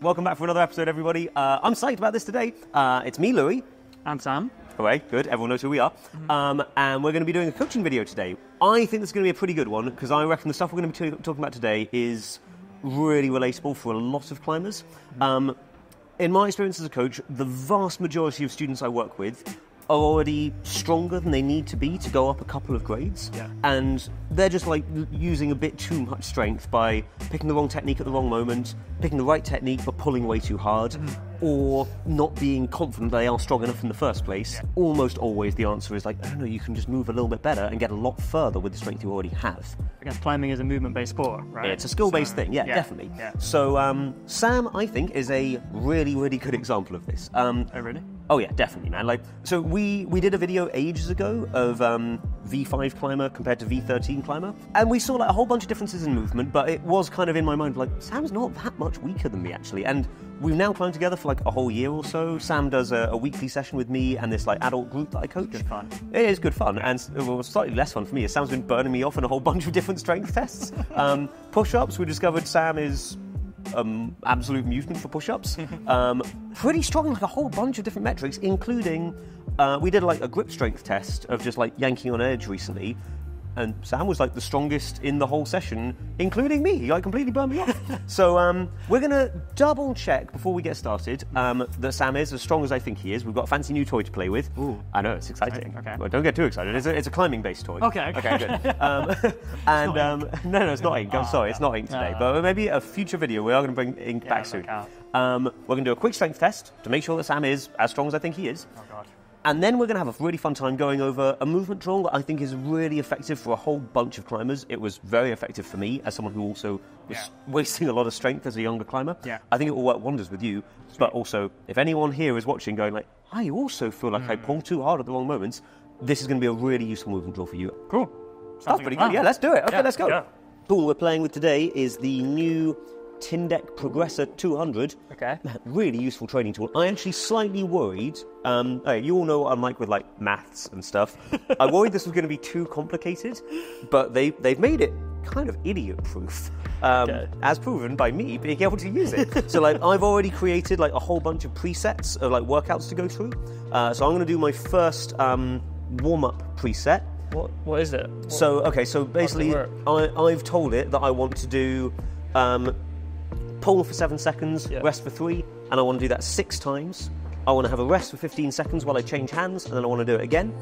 Welcome back for another episode, everybody. I'm psyched about this today. It's me, Louis. I'm Sam. Okay, good. Everyone knows who we are. And we're going to be doing a coaching video today. I think this is going to be a pretty good one because I reckon the stuff we're going to be talking about today is really relatable for a lot of climbers. In my experience as a coach, the vast majority of students I work with are already stronger than they need to be to go up a couple of grades. Yeah. And they're just like using a bit too much strength by picking the wrong technique at the wrong moment, picking the right technique but pulling way too hard, or not being confident they are strong enough in the first place. Yeah. Almost always the answer is like, I don't know, you can just move a little bit better and get a lot further with the strength you already have. I guess climbing is a movement-based sport, right? It's a skill-based thing, yeah, definitely. Yeah. So Sam, I think, is a really, really good example of this. Oh, really? Oh yeah, definitely, man. Like, so we did a video ages ago of V5 climber compared to V13 climber, and we saw like a whole bunch of differences in movement, but it was kind of in my mind like, Sam's not that much weaker than me actually, and we've now climbed together for like a whole year or so. Sam does a weekly session with me and this like adult group that I coach. Good fun. It is good fun, and well, slightly less fun for me is Sam's been burning me off in a whole bunch of different strength tests. Push-ups, we discovered Sam is absolute mutant for push-ups. Pretty strong in like a whole bunch of different metrics, including we did like a grip strength test of just like yanking on edge recently, and Sam was like the strongest in the whole session, including me. He like completely burned me off. So we're gonna double check before we get started that Sam is as strong as I think he is. We've got a fancy new toy to play with. Ooh. I know, it's exciting. Okay. Well, don't get too excited. It's a climbing based toy. Okay, good. No, it's not ink. I'm sorry, it's not ink today. But maybe a future video we are going to bring ink back soon. We're going to do a quick strength test to make sure that Sam is as strong as I think he is. Oh god. And then we're going to have a really fun time going over a movement drill that I think is really effective for a whole bunch of climbers. It was very effective for me as someone who also was wasting a lot of strength as a younger climber. Yeah. I think it will work wonders with you. Sweet. But also, if anyone here is watching going like, I also feel like I pull too hard at the wrong moments, this is going to be a really useful movement drill for you. Cool. That's pretty good. Yeah, let's do it. Okay, let's go. Yeah. Tool we're playing with today is the new Tindek Progressor 200. Okay. Really useful training tool. I actually slightly worried, you all know what I'm like with like maths and stuff. I worried this was going to be too complicated, but they've made it kind of idiot-proof, as proven by me being able to use it. So like I've already created like a whole bunch of presets of like workouts to go through. So I'm going to do my first warm-up preset. What is it? So basically I've told it that I want to do pull for 7 seconds, rest for 3, and I want to do that 6 times. I want to have a rest for 15 seconds while I change hands, and then I want to do it again.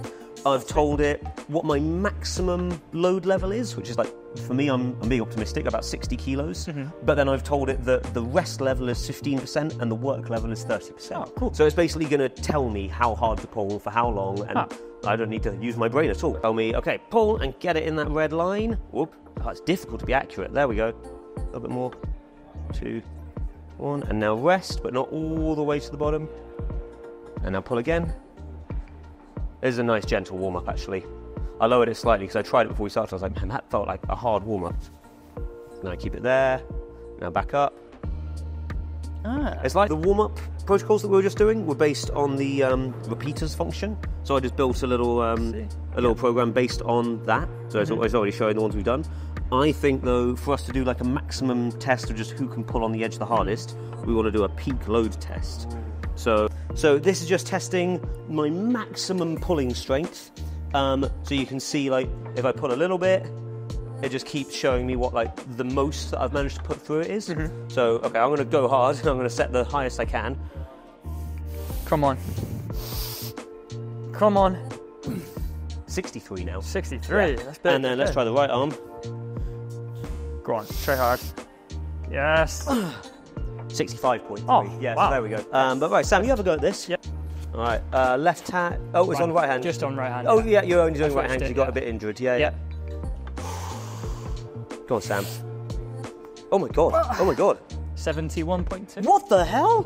I've told it what my maximum load level is, which is like, for me, I'm being optimistic, about 60 kilos. But then I've told it that the rest level is 15% and the work level is 30%. Oh, cool. So it's basically going to tell me how hard to pull for how long, and I don't need to use my brain at all. Tell me, okay, pull and get it in that red line. Whoop. Oh, it's difficult to be accurate. There we go. A little bit more. 2, 1, and now rest, but not all the way to the bottom. And now pull again. This is a nice gentle warm-up, actually. I lowered it slightly because I tried it before we started. I was like, man, that felt like a hard warm-up. Now I keep it there. Now back up. It's like the warm-up protocols that we were just doing were based on the repeaters function. So I just built a little program based on that. So it's already showing the ones we've done. I think, though, for us to do like a maximum test of just who can pull on the edge the hardest, we want to do a peak load test. So this is just testing my maximum pulling strength. So you can see, like, if I pull a little bit, it just keeps showing me what, like, the most that I've managed to put through it is. So, okay, I'm going to go hard, and I'm going to set the highest I can. Come on. Come on. 63 now. 63. Yeah. That's big. And then let's try the right arm. Go on, try hard. Yes. 65.3. Oh, yes, wow. There we go. But right, Sam, you have a go at this. Yep. All right, left hand. Oh, it's on the right hand. Just on right hand. Oh, yeah, you're only doing right hand because you got a bit injured. Yeah. Go on, Sam. Oh my god. Oh my god. 71.2. What the hell?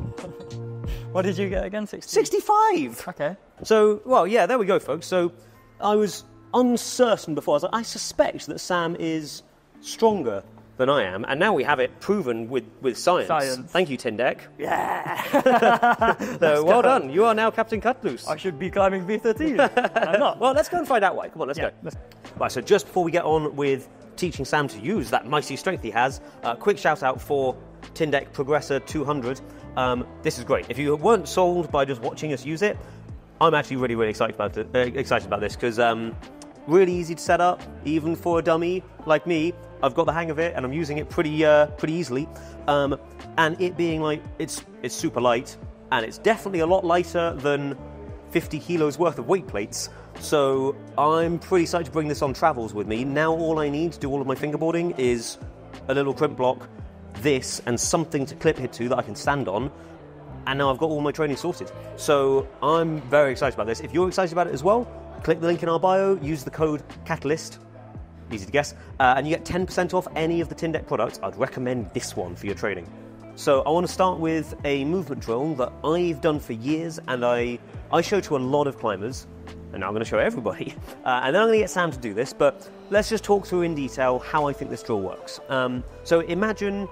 What did you get again? 65. Okay. So, well, yeah, there we go, folks. So, I was uncertain before. I was like, I suspect that Sam is stronger than I am, and now we have it proven with science. Thank you, Tindek. Yeah. So, well done. You are now Captain Cutloose. I should be climbing V13. I'm not. Well, let's go and find out why. Come on, let's go. Right, so just before we get on with teaching Sam to use that mighty strength he has, quick shout out for Tindeck Progressor 200. This is great. If you weren't sold by just watching us use it, I'm actually really, really excited about this because really easy to set up, even for a dummy like me. I've got the hang of it, and I'm using it pretty easily. And it being like it's super light, and it's definitely a lot lighter than 50 kilos worth of weight plates. So I'm pretty excited to bring this on travels with me. Now all I need to do all of my fingerboarding is a little crimp block, this, and something to clip it to that I can stand on. And now I've got all my training sorted. So I'm very excited about this. If you're excited about it as well, click the link in our bio, use the code CATALYST, easy to guess, and you get 10% off any of the Tindeck products. I'd recommend this one for your training. So I want to start with a movement drill that I've done for years, and I show to a lot of climbers, and now I'm going to show everybody. And then I'm going to get Sam to do this, but let's just talk through in detail how I think this drill works. So imagine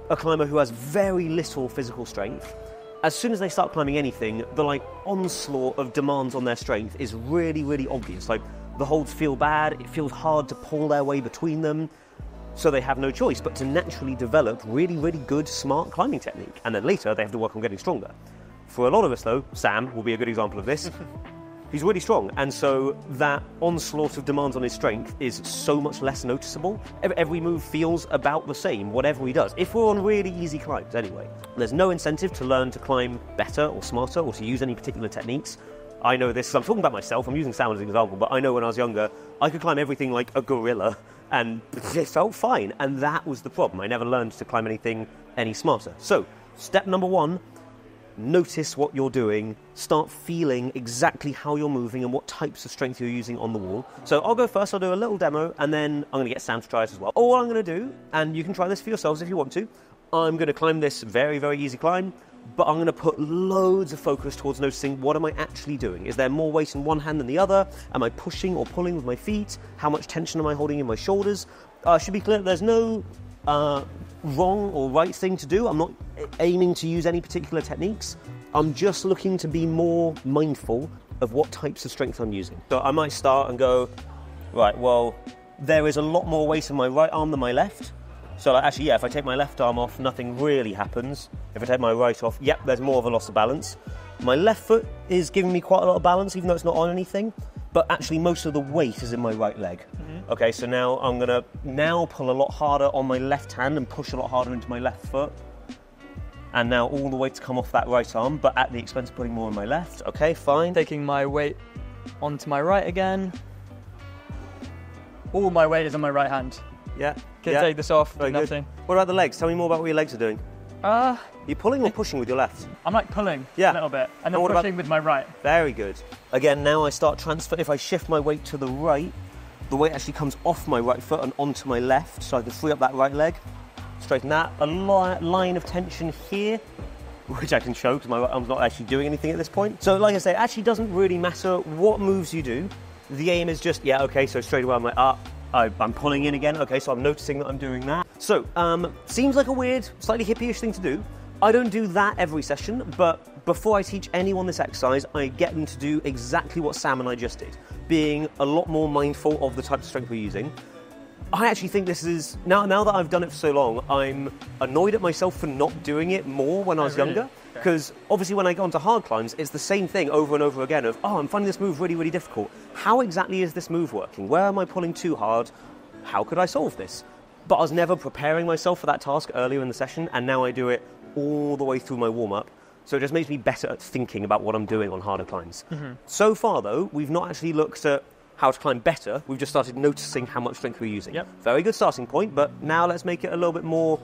a climber who has very little physical strength. As soon as they start climbing anything, the onslaught of demands on their strength is really, really obvious. Like, the holds feel bad, it feels hard to pull their way between them, so they have no choice but to naturally develop really, really good, smart climbing technique. And then later, they have to work on getting stronger. For a lot of us, though, Sam will be a good example of this. He's really strong, and so that onslaught of demands on his strength is so much less noticeable. Every move feels about the same, whatever he does. If we're on really easy climbs, anyway. There's no incentive to learn to climb better or smarter or to use any particular techniques. I know this, I'm talking about myself, I'm using Sam as an example, but I know when I was younger, I could climb everything like a gorilla, and it felt fine, and that was the problem. I never learned to climb anything any smarter. So, step number 1, notice what you're doing, start feeling exactly how you're moving and what types of strength you're using on the wall. So I'll go first, I'll do a little demo, and then I'm going to get Sam to try it as well. All I'm going to do, and you can try this for yourselves if you want to, I'm going to climb this very, very easy climb, but I'm going to put loads of focus towards noticing what am I actually doing. Is there more weight in one hand than the other? Am I pushing or pulling with my feet? How much tension am I holding in my shoulders? Should be clear, there's no wrong or right thing to do. I'm not aiming to use any particular techniques. I'm just looking to be more mindful of what types of strength I'm using. So I might start and go, right, well, there is a lot more weight in my right arm than my left. So actually, yeah, if I take my left arm off, nothing really happens. If I take my right off, yep, there's more of a loss of balance. My left foot is giving me quite a lot of balance, even though it's not on anything. But actually, most of the weight is in my right leg. Mm-hmm. Okay, so now I'm going to pull a lot harder on my left hand and push a lot harder into my left foot. And now all the weight to come off that right arm, but at the expense of putting more on my left. Okay, fine. Taking my weight onto my right again. All my weight is on my right hand. Yeah. Can take this off, Very nothing. Good. What about the legs? Tell me more about what your legs are doing. You're pulling or pushing with your left? I'm like pulling a little bit, and then pushing with my right. Very good. Again, now I start transfer. If I shift my weight to the right, the weight actually comes off my right foot and onto my left, so I can free up that right leg. Straighten that. A line of tension here, which I can show because my right arm's not actually doing anything at this point. So like I say, it actually doesn't really matter what moves you do. The aim is just, so straight away I'm like, I'm pulling in again. Okay, so I'm noticing that I'm doing that. So, seems like a weird, slightly hippie-ish thing to do. I don't do that every session, but before I teach anyone this exercise, I get them to do exactly what Sam and I just did, being a lot more mindful of the type of strength we're using. I actually think this is, now that I've done it for so long, I'm annoyed at myself for not doing it more when I was younger. Because obviously when I go onto hard climbs, it's the same thing over and over again of, I'm finding this move really, really difficult. How exactly is this move working? Where am I pulling too hard? How could I solve this? But I was never preparing myself for that task earlier in the session, and now I do it all the way through my warm-up. So it just makes me better at thinking about what I'm doing on harder climbs. Mm-hmm. So far, though, we've not actually looked at how to climb better. We've just started noticing how much strength we're using. Yep. Very good starting point, but now let's make it a little bit more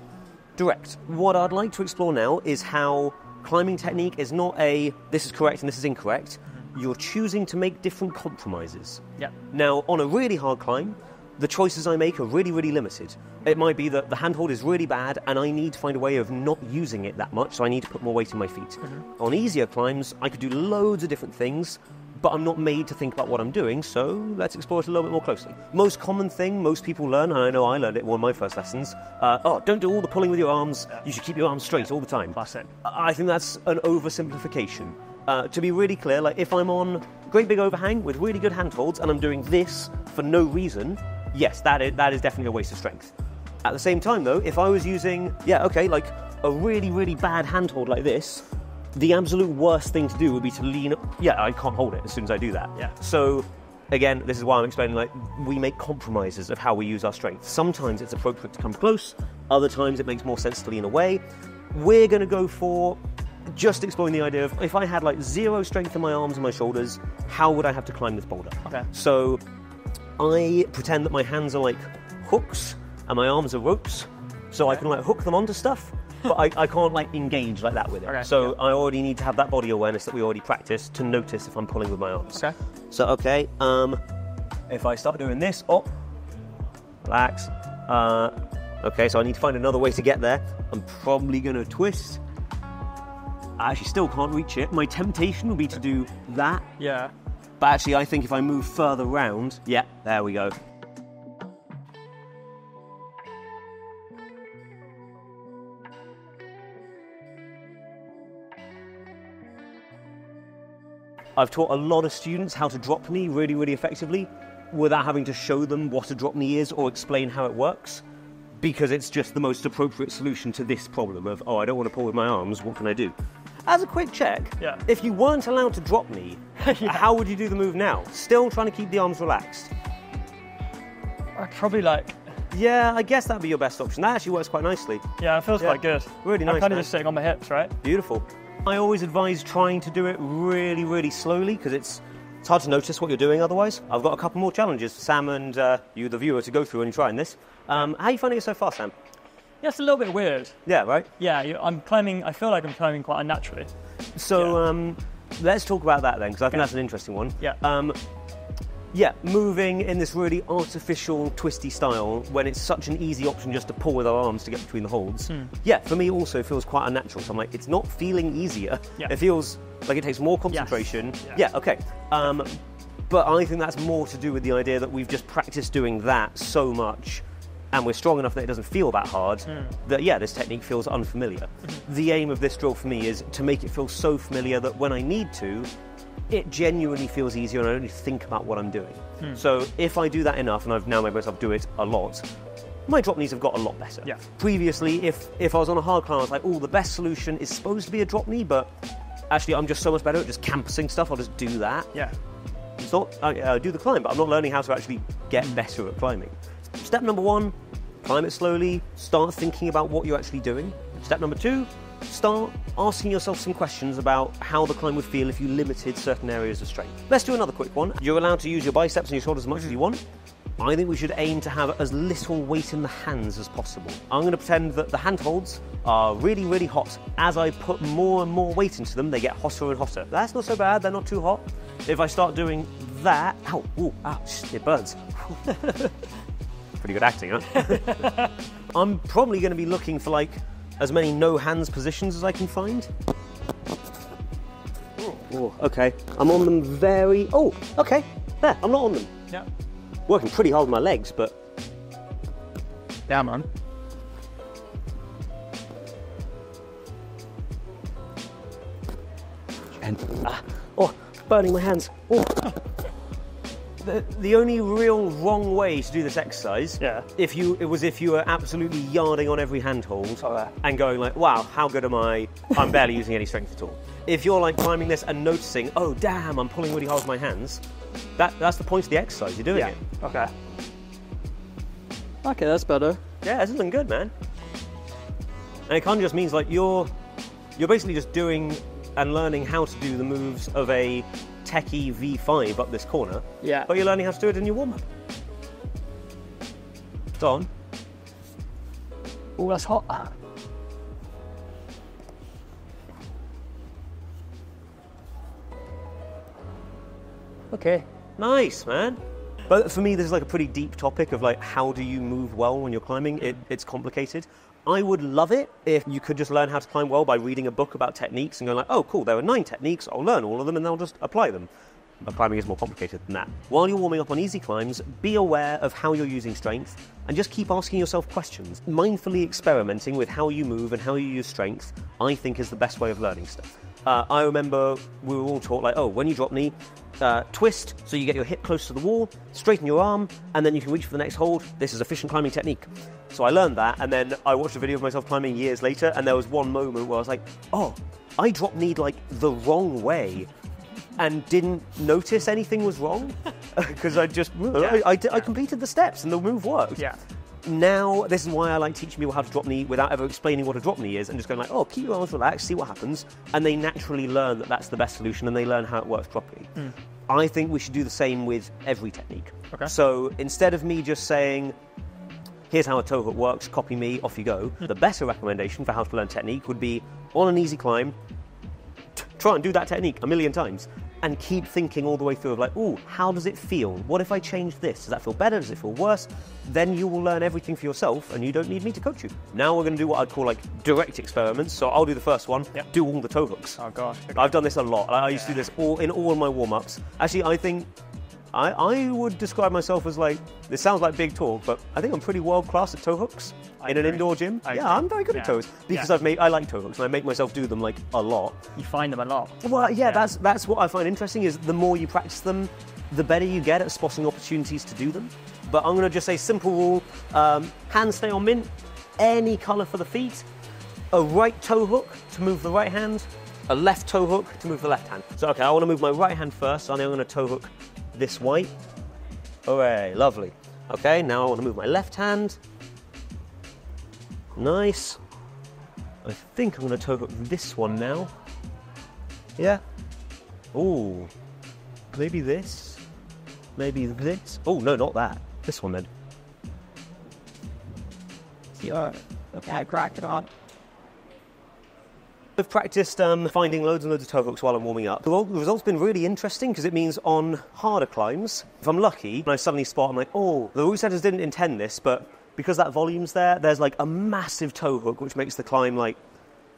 direct. What I'd like to explore now is how climbing technique is not this is correct and this is incorrect. Mm-hmm. You're choosing to make different compromises. Yep. Now, on a really hard climb, the choices I make are really, really limited. It might be that the handhold is really bad and I need to find a way of not using it that much, so I need to put more weight in my feet. Mm-hmm. On easier climbs, I could do loads of different things, but I'm not made to think about what I'm doing, so let's explore it a little bit more closely. Most common thing most people learn, and I know I learned it in one of my first lessons, don't do all the pulling with your arms, you should keep your arms straight all the time. Classic. I think that's an oversimplification. To be really clear, like if I'm on great big overhang with really good handholds and I'm doing this for no reason, yes, that is definitely a waste of strength. At the same time, though, if I was using, like a really, really bad handhold like this, the absolute worst thing to do would be to lean up. Yeah, I can't hold it as soon as I do that. Yeah. So, again, this is why I'm explaining, like, we make compromises of how we use our strength. Sometimes it's appropriate to come close, other times it makes more sense to lean away. We're going to go for just exploring the idea of, if I had, like, zero strength in my arms and my shoulders, how would I have to climb this boulder? Okay. So, I pretend that my hands are like hooks and my arms are ropes, so I can like hook them onto stuff, but I can't like engage like that with it. Okay, so I already need to have that body awareness that we already practiced to notice if I'm pulling with my arms. Okay. So if I start doing this, relax. Okay, so I need to find another way to get there. I'm probably going to twist. I actually still can't reach it. My temptation would be to do that. Yeah. But actually, I think if I move further round, yeah, there we go. I've taught a lot of students how to drop knee really, really effectively without having to show them what a drop knee is or explain how it works, because it's just the most appropriate solution to this problem of, I don't want to pull with my arms, what can I do? As a quick check, if you weren't allowed to drop knee, how would you do the move now? Still trying to keep the arms relaxed? I'd probably like... Yeah, I guess that'd be your best option. That actually works quite nicely. Yeah, it feels quite good. Really nice, I'm kind of just sitting on my hips, right? Beautiful. I always advise trying to do it really, really slowly, because it's hard to notice what you're doing otherwise. I've got a couple more challenges for Sam and you, the viewer, to go through when you're trying this. How are you finding it so far, Sam? Yeah, it's a little bit weird. Yeah, right? Yeah, I'm climbing, I feel like I'm climbing quite unnaturally. So, let's talk about that then, because I think that's an interesting one. Yeah. Moving in this really artificial, twisty style, when it's such an easy option just to pull with our arms to get between the holds. Yeah, for me also feels quite unnatural. So I'm like, it's not feeling easier. Yeah. It feels like it takes more concentration. Yes. Yeah, okay. But I think that's more to do with the idea that we've just practiced doing that so much, and we're strong enough that it doesn't feel that hard, that, this technique feels unfamiliar. The aim of this drill for me is to make it feel so familiar that when I need to, it genuinely feels easier and I don't need to think about what I'm doing. So if I do that enough, and I've now made myself do it a lot, my drop knees have got a lot better. Yeah. Previously, if I was on a hard climb, I was like, the best solution is supposed to be a drop knee, but actually I'm just so much better at just campusing stuff, I'll just do that. Yeah. It's not, I do the climb, but I'm not learning how to actually get better at climbing. Step number 1, climb it slowly, start thinking about what you're actually doing. Step number 2, start asking yourself some questions about how the climb would feel if you limited certain areas of strength. Let's do another quick one. You're allowed to use your biceps and your shoulders as much as you want. I think we should aim to have as little weight in the hands as possible. I'm going to pretend that the handholds are really, really hot. As I put more and more weight into them, they get hotter and hotter. That's not so bad, they're not too hot. If I start doing that, it burns. Pretty good acting, huh? I'm probably going to be looking for like as many no hands positions as I can find. Okay. I'm on them very... okay. There, I'm not on them. Yeah. Working pretty hard with my legs, but... Yeah, man. And, burning my hands. The only real wrong way to do this exercise, if you were absolutely yarding on every handhold and going like, wow, how good am I? I'm barely using any strength at all. If you're like climbing this and noticing, oh damn, I'm pulling really hard with my hands, that's the point of the exercise. You're doing it. Okay. Okay, that's better. Yeah, this is looking good, man. And it kind of just means like you're basically just doing and learning how to do the moves of a techie V5 up this corner. Yeah. But you're learning how to do it in your warm-up. It's on. Oh, that's hot. Okay. Nice, man. But for me, this is like a pretty deep topic of like, how do you move well when you're climbing? It's complicated. I would love it if you could just learn how to climb well by reading a book about techniques and going like, oh, cool, there are 9 techniques, I'll learn all of them and I'll just apply them. But climbing is more complicated than that. While you're warming up on easy climbs, be aware of how you're using strength and just keep asking yourself questions. Mindfully experimenting with how you move and how you use strength, I think is the best way of learning stuff. I remember we were all taught like, oh, when you drop knee, twist, so you get your hip close to the wall, straighten your arm, and then you can reach for the next hold. This is efficient climbing technique. So I learned that, and then I watched a video of myself climbing years later, and there was one moment where I was like, oh, I drop kneed like the wrong way and didn't notice anything was wrong because I just, I completed the steps and the move worked. Yeah. Now, this is why I like teaching people how to drop knee without ever explaining what a drop knee is and just going like, oh, keep your arms relaxed, see what happens. And they naturally learn that that's the best solution and they learn how it works properly. I think we should do the same with every technique. Okay. So instead of me just saying, here's how a toe hook works, copy me, off you go, the better recommendation for how to learn technique would be, on an easy climb, try and do that technique a million times. And keep thinking all the way through of like, ooh, how does it feel? What if I change this? Does that feel better? Does it feel worse? Then you will learn everything for yourself and you don't need me to coach you. Now we're going to do what I'd call like direct experiments. So I'll do the first one, do all the toe hooks. Oh gosh. Okay. I've done this a lot. I used to do this in all of my warm-ups. Actually, I think I would describe myself as like, this sounds like big talk, but I think I'm pretty world-class at toe hooks in an indoor gym. I'm very good at toes because I like toe hooks and I make myself do them like a lot. You find them a lot. Well, yeah, that's what I find interesting is the more you practice them, the better you get at spotting opportunities to do them. But I'm going to just say simple rule, hands stay on mint, any colour for the feet, a right toe hook to move the right hand, a left toe hook to move the left hand. So, okay, I want to move my right hand first, so I'm going to toe hook this white. Hooray, lovely. Okay, now I want to move my left hand. Nice. I think I'm going to toe hook this one now. Yeah. Ooh. Maybe this. Maybe this. Oh, no, not that. This one then. Yeah. Okay, I cracked it on. I've practiced finding loads and loads of toe hooks while I'm warming up. The result's been really interesting because it means on harder climbs, if I'm lucky, and I suddenly spot, I'm like, oh, the route setters didn't intend this, but because that volume's there's like a massive toe hook which makes the climb like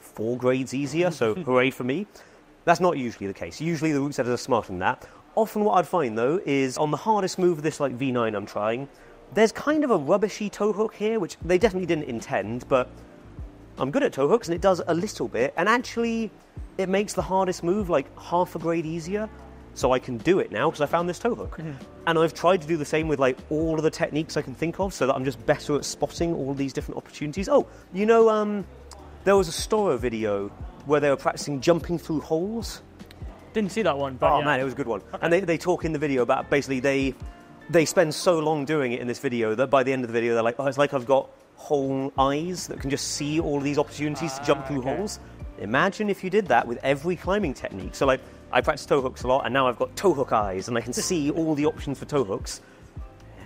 4 grades easier, so hooray for me. That's not usually the case. Usually the route setters are smarter than that. Often what I'd find though is on the hardest move of this like V9 I'm trying, there's kind of a rubbishy toe hook here, which they definitely didn't intend, but I'm good at toe hooks and it does a little bit, and actually it makes the hardest move like half a grade easier, so I can do it now because I found this toe hook. And I've tried to do the same with like all of the techniques I can think of so that I'm just better at spotting all these different opportunities. Oh, you know, there was a Storo video where they were practicing jumping through holes. Didn't see that one, but oh man, it was a good one. Okay. And they talk in the video about basically they spend so long doing it in this video that by the end of the video they're like, oh, it's like I've got whole eyes that can just see all of these opportunities to jump through holes. Imagine if you did that with every climbing technique. So like, I practice toe hooks a lot and now I've got toe hook eyes and I can see all the options for toe hooks.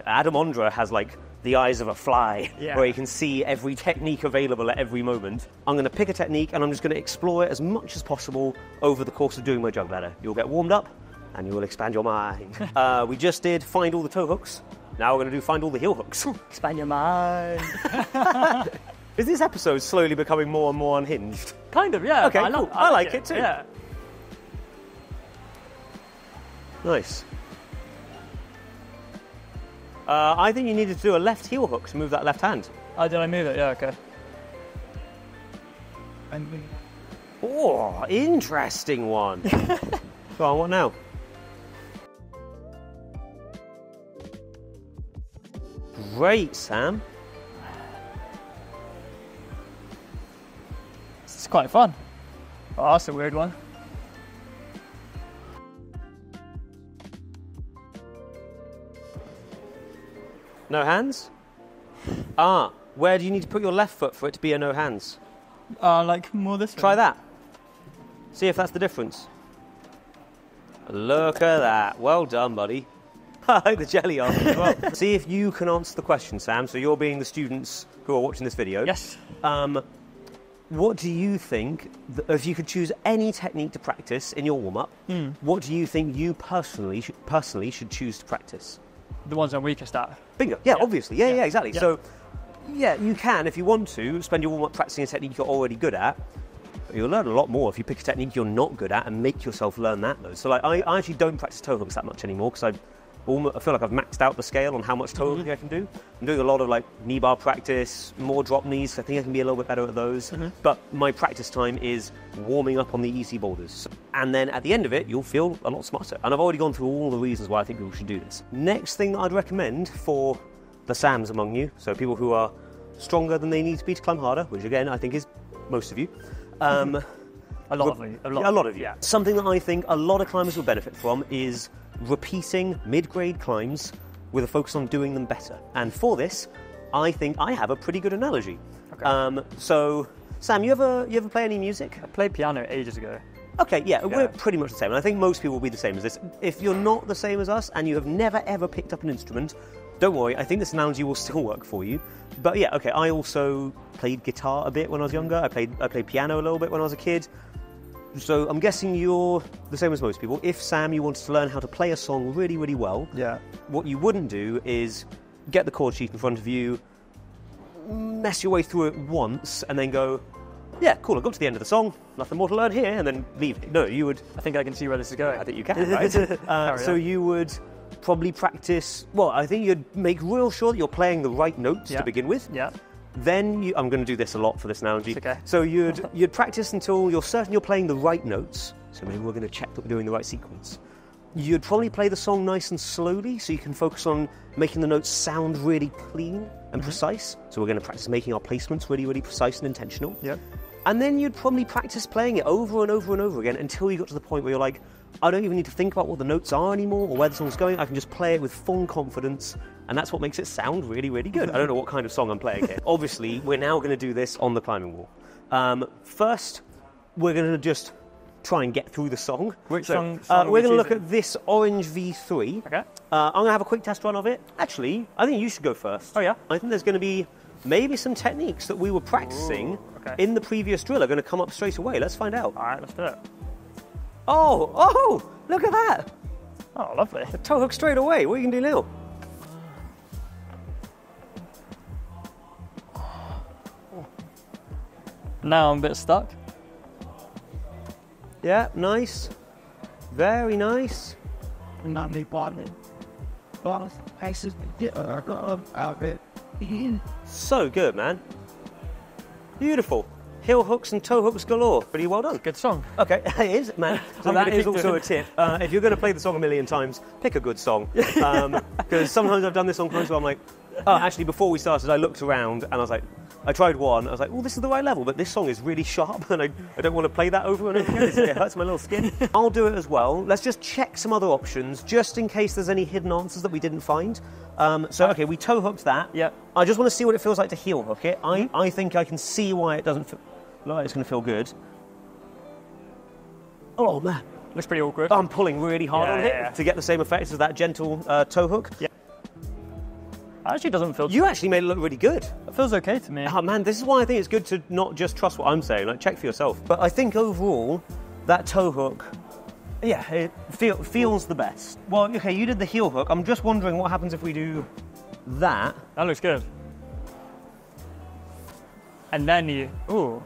Adam Ondra has like the eyes of a fly where he can see every technique available at every moment. I'm going to pick a technique and I'm just going to explore it as much as possible over the course of doing my jug ladder. You'll get warmed up and you will expand your mind. We just did find all the toe hooks. Now we're going to do find all the heel hooks. Expand your mind. Is this episode slowly becoming more and more unhinged? Kind of, yeah. Okay, cool. I like it too. Yeah. Nice. I think you needed to do a left heel hook to move that left hand. Oh, did I move it? Yeah, okay. Oh, interesting one. Go on, what now? Great, Sam. It's quite fun. Oh, that's a weird one. No hands? Ah, where do you need to put your left foot for it to be a no hands? Like more this way. Try that. See if that's the difference. Look at that. Well done, buddy. I like the jelly answer as well. See if you can answer the question, Sam. So you're being the students who are watching this video. Yes. What do you think, if you could choose any technique to practice in your warm-up, what do you think you personally should choose to practice? The ones I'm weakest at. Bingo. Yeah, obviously. Yeah, exactly. Yeah. So, yeah, you can, if you want to, spend your warm-up practicing a technique you're already good at. But you'll learn a lot more if you pick a technique you're not good at and make yourself learn that, though. So, like, I actually don't practice toe hooks that much anymore because I feel like I've maxed out the scale on how much toe hooking I can do. I'm doing a lot of like knee bar practice, more drop knees. I think I can be a little bit better at those. But my practice time is warming up on the easy boulders. And then at the end of it, you'll feel a lot smarter. And I've already gone through all the reasons why I think people should do this. Next thing that I'd recommend for the Sams among you, so people who are stronger than they need to be to climb harder, which again I think is most of you. A lot of you. Yeah. Something that I think a lot of climbers will benefit from is repeating mid-grade climbs with a focus on doing them better. And for this, I think I have a pretty good analogy. Okay. So, Sam, you ever play any music? I played piano ages ago. Okay, yeah, we're pretty much the same. And I think most people will be the same as this. If you're not the same as us and you have never ever picked up an instrument, don't worry, I think this analogy will still work for you. But yeah, okay, I also played guitar a bit when I was younger. I played piano a little bit when I was a kid. So I'm guessing you're the same as most people. If, Sam, you wanted to learn how to play a song really, really well, what you wouldn't do is get the chord sheet in front of you, mess your way through it once, and then go, yeah, cool, I got to the end of the song, nothing more to learn here, and then leave it. No, you would... I think I can see where this is going. I think you can, right? So you would probably practice... Well, I think you'd make real sure that you're playing the right notes to begin with. Yeah. Then I'm going to do this a lot for this analogy. It's okay. So you'd practice until you're certain you're playing the right notes. So maybe we're going to check that we're doing the right sequence. You'd probably play the song nice and slowly so you can focus on making the notes sound really clean and precise. So we're going to practice making our placements really, really precise and intentional. Yep. And then you'd probably practice playing it over and over and over again until you got to the point where you're like, I don't even need to think about what the notes are anymore or where the song's going. I can just play it with full confidence, and that's what makes it sound really, really good. I don't know what kind of song I'm playing here. Obviously, we're now going to do this on the climbing wall. First, we're going to just try and get through the song. Which song we're going to look at this orange V3. Okay. I'm going to have a quick test run of it. Actually, I think you should go first. Oh, yeah? I think there's going to be maybe some techniques that we were practicing in the previous drill are going to come up straight away. Let's find out. All right, let's do it. Oh, look at that. Oh, lovely. The toe hook straight away. What are you going to do now? Now I'm a bit stuck. Yeah, nice. Very nice. So good, man. Beautiful. Heel hooks and toe hooks galore. Pretty well done. Good song. Okay, it is, man. So that is also a tip. If you're going to play the song a million times, pick a good song. Because sometimes I've done this on climbs where I'm like, actually, before we started, I looked around and I was like, I tried one. I was like, oh, this is the right level, but this song is really sharp and I don't want to play that over and over again. It hurts my little skin. I'll do it as well. Let's just check some other options, just in case there's any hidden answers that we didn't find. Okay, we toe hooked that. Yeah. I just want to see what it feels like to heel hook it. I think I can see why it doesn't feel like it's going to feel good. Oh, man. Looks pretty awkward. I'm pulling really hard on it to get the same effect as that gentle toe hook. Yeah. Actually doesn't feel... You actually made it look really good. It feels okay to me. Oh, man, this is why I think it's good to not just trust what I'm saying, like check for yourself. But I think overall, that toe hook, yeah, it feels the best. Well, okay, you did the heel hook. I'm just wondering what happens if we do that. That looks good. And then you... Ooh.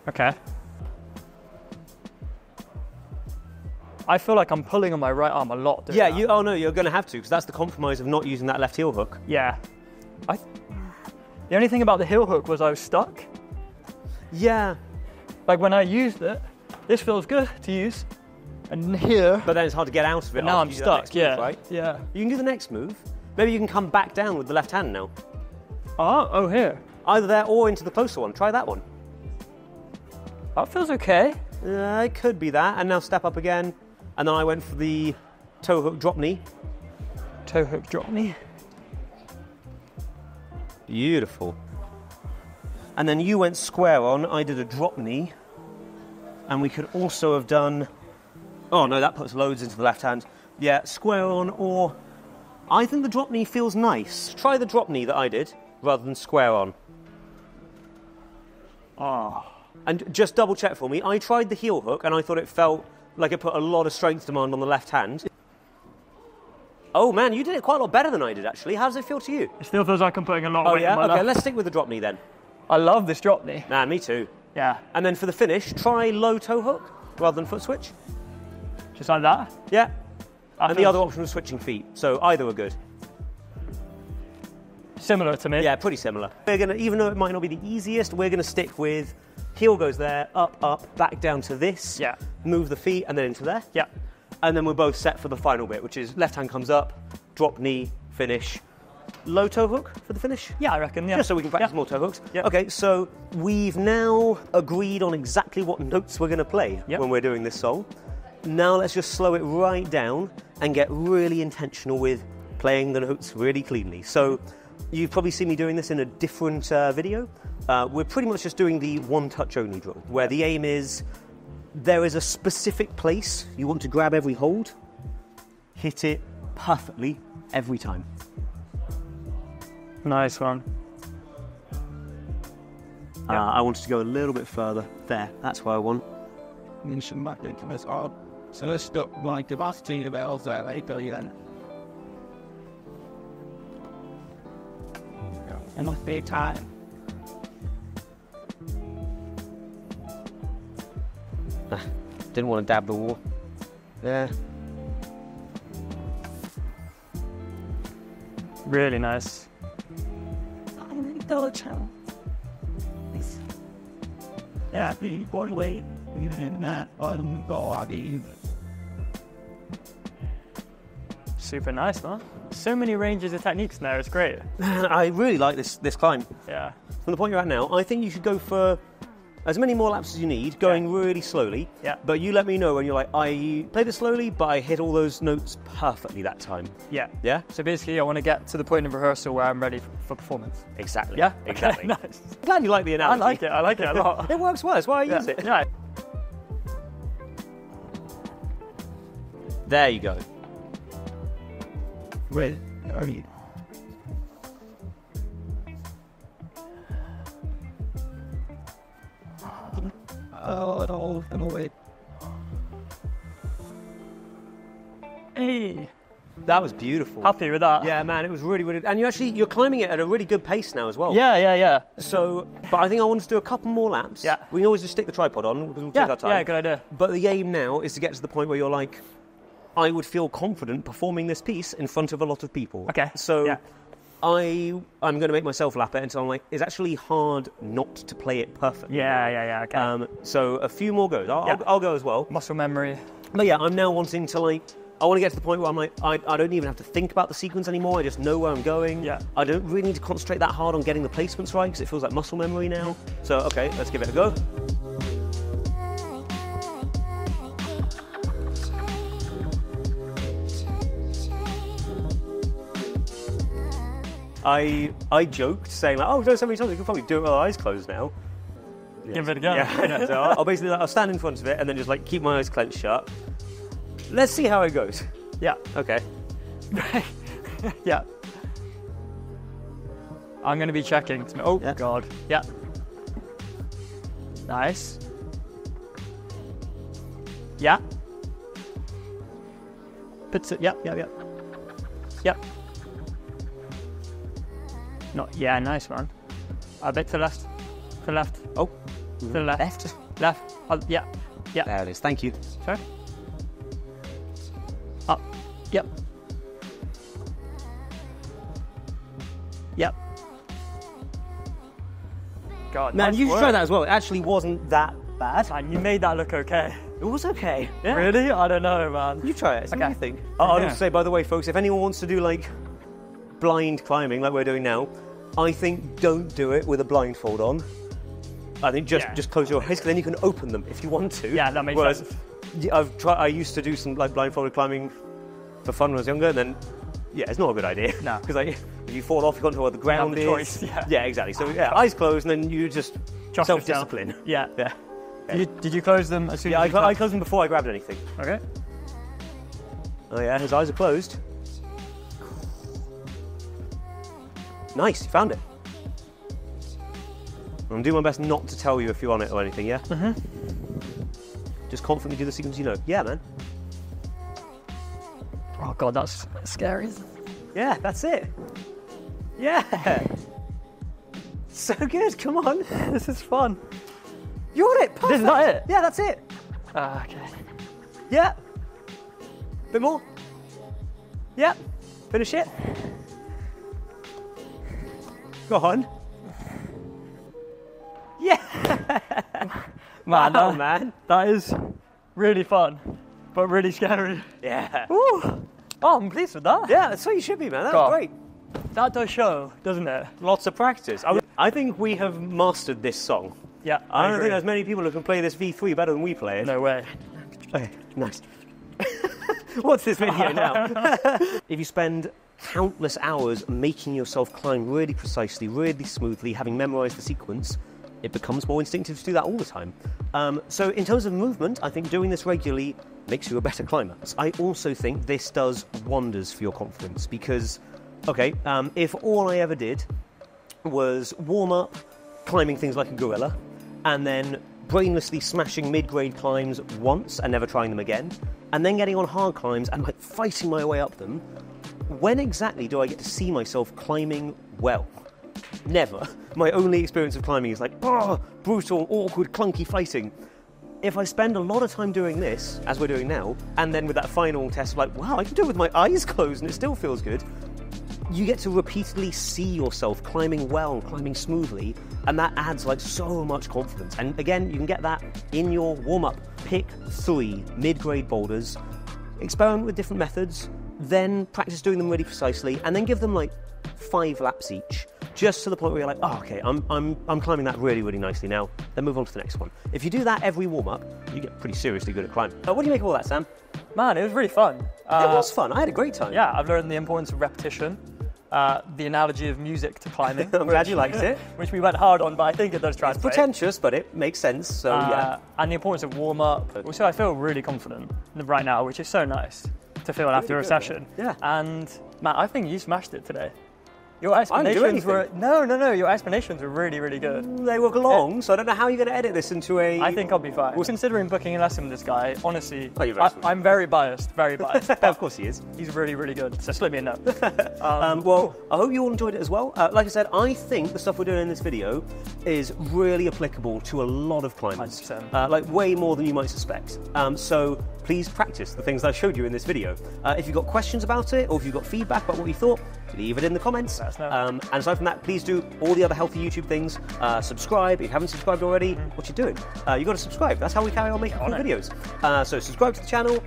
Okay. I feel like I'm pulling on my right arm a lot. Yeah, oh no, you're going to have to, because that's the compromise of not using that left heel hook. Yeah. The only thing about the heel hook was I was stuck. Yeah. Like when I used it, this feels good to use. And here... But then it's hard to get out of it. Now I'm stuck, yeah. Move, right? Yeah. You can do the next move. Maybe you can come back down with the left hand now. Oh, here. Either there or into the closer one. Try that one. That feels okay. It could be that. And now step up again. And then I went for the toe hook drop knee. Toe hook drop knee. Beautiful. And then you went square on. I did a drop knee. And we could also have done... Oh, no, that puts loads into the left hand. Yeah, square on or... I think the drop knee feels nice. Try the drop knee that I did rather than square on. And just double check for me. I tried the heel hook and I thought it felt like it put a lot of strength demand on the left hand. Oh man, you did it quite a lot better than I did actually. How does it feel to you? It still feels like I'm putting a lot of weight on my Okay, left. let's stick with the drop knee then. I love this drop knee. Man, me too. Yeah. And then for the finish, try low toe hook rather than foot switch. Just like that? Yeah. And the other option was switching feet. So either were good. Similar to me. Yeah, pretty similar. We're gonna, even though it might not be the easiest, we're gonna stick with heel goes there, up, up, back down to this. Yeah. Move the feet and then into there. Yeah. And then we're both set for the final bit, which is left hand comes up, drop knee, finish. Low toe hook for the finish? Yeah, I reckon, yeah. Just so we can practice more toe hooks. Yeah. Okay, so we've now agreed on exactly what notes we're going to play when we're doing this song. Now let's just slow it right down and get really intentional with playing the notes really cleanly. So you've probably seen me doing this in a different video. We're pretty much just doing the one touch only drill, where the aim is there is a specific place you want to grab every hold, hit it perfectly every time. Nice one. I wanted to go a little bit further. There, that's what I want. So let's stop like the last thing about that later, then. And not big time. Didn't want to dab the wall. There. Really nice. Yeah, one way. Super nice, man. So many ranges of techniques in there, it's great. I really like this climb. Yeah. From the point you're at now, I think you should go for as many more laps as you need, going really slowly. Yeah. But you let me know when you're like, I played it slowly, but I hit all those notes perfectly that time. Yeah. Yeah? So basically, I want to get to the point of rehearsal where I'm ready for performance. Exactly. Yeah? Exactly. Okay, nice. I'm glad you like the analogy. I like it a lot. It works well, that's why I use it. Yeah. There you go. Wait, are you? Wait. Hey. That was beautiful. Happy with that? Yeah, man, it was really, really... And you're climbing it at a really good pace now as well. Yeah. So, but I think I want to do a couple more laps. Yeah. We can always just stick the tripod on, because we'll take our time. Yeah, good idea. But the aim now is to get to the point where you're like, I would feel confident performing this piece in front of a lot of people. Okay. So yeah. I'm going to make myself lap it until I'm like, it's actually hard not to play it perfectly. Yeah, okay. So a few more goes. I'll go as well. Muscle memory. But yeah, I'm now wanting to like, I want to get to the point where I'm like, I don't even have to think about the sequence anymore. I just know where I'm going. Yeah. I don't really need to concentrate that hard on getting the placements right because it feels like muscle memory now. So, okay, let's give it a go. I joked saying like, oh, we've done so many times, we can probably do it with our eyes closed now. Yes. Give it a go. Yeah, so I'll basically I'll stand in front of it and then just like keep my eyes clenched shut. Let's see how it goes. Yeah. Okay. Yeah. I'm going to be checking. Oh, yeah. God. Yeah. Nice. Yeah. Puts it. Yep. Not. Yeah, nice one. A bit to the left. To the left. Oh. To the left. Left. Oh, yeah. There it is. Thank you. Sorry. Up. Yep. God, man, nice you should work. try that as well. It actually wasn't that bad. Man, you made that look okay. It was okay. Yeah. Really? I don't know, man. You try it. See what you think. Oh, I'll just say, by the way, folks, if anyone wants to do like blind climbing like we're doing now, I think don't do it with a blindfold on. I think just close your eyes, because then you can open them if you want to. Yeah, that makes sense. I used to do some like blindfolded climbing for fun when I was younger, and then it's not a good idea. No, because like if you fall off, you can't know where the ground is. Choice. Yeah, exactly. So eyes closed, and then you just self-discipline. Yeah. Okay. Did you close them as soon as I closed them before I grabbed anything. Okay. Oh yeah, his eyes are closed. Nice, you found it. I'm doing my best not to tell you if you're on it or anything, yeah? Mm-hmm. Just confidently do the sequence you know. Yeah, man. Oh, God, that's scary. Yeah, that's it. Yeah. So good, come on. This is fun. You're on it, perfect. This is not it? Yeah, that's it. Okay. Yeah. Bit more. Yep. Finish it. Go on. Yeah. Man, Wow, man. that is really fun, but really scary. Yeah. Woo. Oh, I'm pleased with that. Yeah, that's what you should be, man. That God. was great. That does show, doesn't it? Lots of practice. I think we have mastered this song. Yeah, I don't agree. think there's many people who can play this V3 better than we play it. No way. Okay, nice. What's this video now? If you spend countless hours making yourself climb really precisely, really smoothly, having memorized the sequence, it becomes more instinctive to do that all the time. So in terms of movement, I think doing this regularly makes you a better climber. I also think this does wonders for your confidence because, okay, if all I ever did was warm up climbing things like a gorilla and then brainlessly smashing mid-grade climbs once and never trying them again, and then getting on hard climbs and like fighting my way up them, when exactly do I get to see myself climbing well? Never. My only experience of climbing is like, brutal, awkward, clunky fighting. If I spend a lot of time doing this, as we're doing now, and then with that final test, like, wow, I can do it with my eyes closed and it still feels good, you get to repeatedly see yourself climbing well, climbing smoothly, and that adds like so much confidence. And again, you can get that in your warm-up. Pick 3 mid-grade boulders, experiment with different methods, then practice doing them really precisely, and then give them like 5 laps each, just to the point where you're like, oh, okay, I'm climbing that really, really nicely now. Then move on to the next one. If you do that every warm-up, you get pretty seriously good at climbing. What do you make of all that, Sam? Man, it was really fun. It was fun. I had a great time. Yeah, I've learned the importance of repetition, the analogy of music to climbing. I'm glad you liked it. Which we went hard on, but I think it does translate. It's pretentious, but it makes sense, so yeah. And the importance of warm-up. Also, I feel really confident right now, which is so nice to feel after a session. Yeah. And, Matt, I think you smashed it today. Your explanations were... No, your explanations were really, really good. They were long, so I don't know how you're going to edit this into a... I think I'll be fine. Well, considering booking a lesson with this guy, honestly, Oh, you're very sweet. I'm very biased, very biased. Of course he is. He's really, really good, so slip me a note. Well, I hope you all enjoyed it as well. Like I said, I think the stuff we're doing in this video is really applicable to a lot of climbers. 100%. Like way more than you might suspect. So please practice the things I showed you in this video. If you've got questions about it, or if you've got feedback about what you thought, leave it in the comments. Let us know. And aside from that, please do all the other healthy YouTube things. Subscribe if you haven't subscribed already. What you doing? You've got to subscribe. That's how we carry on making cool videos. So subscribe to the channel,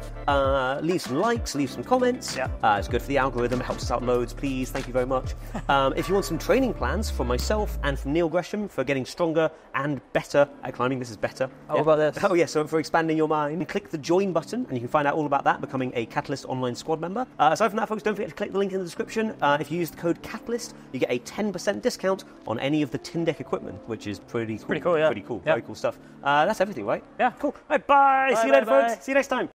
leave some likes, leave some comments. Yeah. It's good for the algorithm. It helps us out loads. Please, thank you very much. If you want some training plans from myself and from Neil Gresham for getting stronger and better at climbing, this is better. What about this? Oh yeah, so for expanding your mind, click the join button and you can find out all about that, becoming a Catalyst online squad member. Aside from that, folks, don't forget to click the link in the description. If you use the code Catalyst, you get a 10% discount on any of the tin deck equipment, which is pretty cool. Pretty cool, yeah. Pretty cool. Yeah. Very cool stuff. That's everything, right? Yeah. Cool. Right, bye. See you later, bye. folks. See you next time.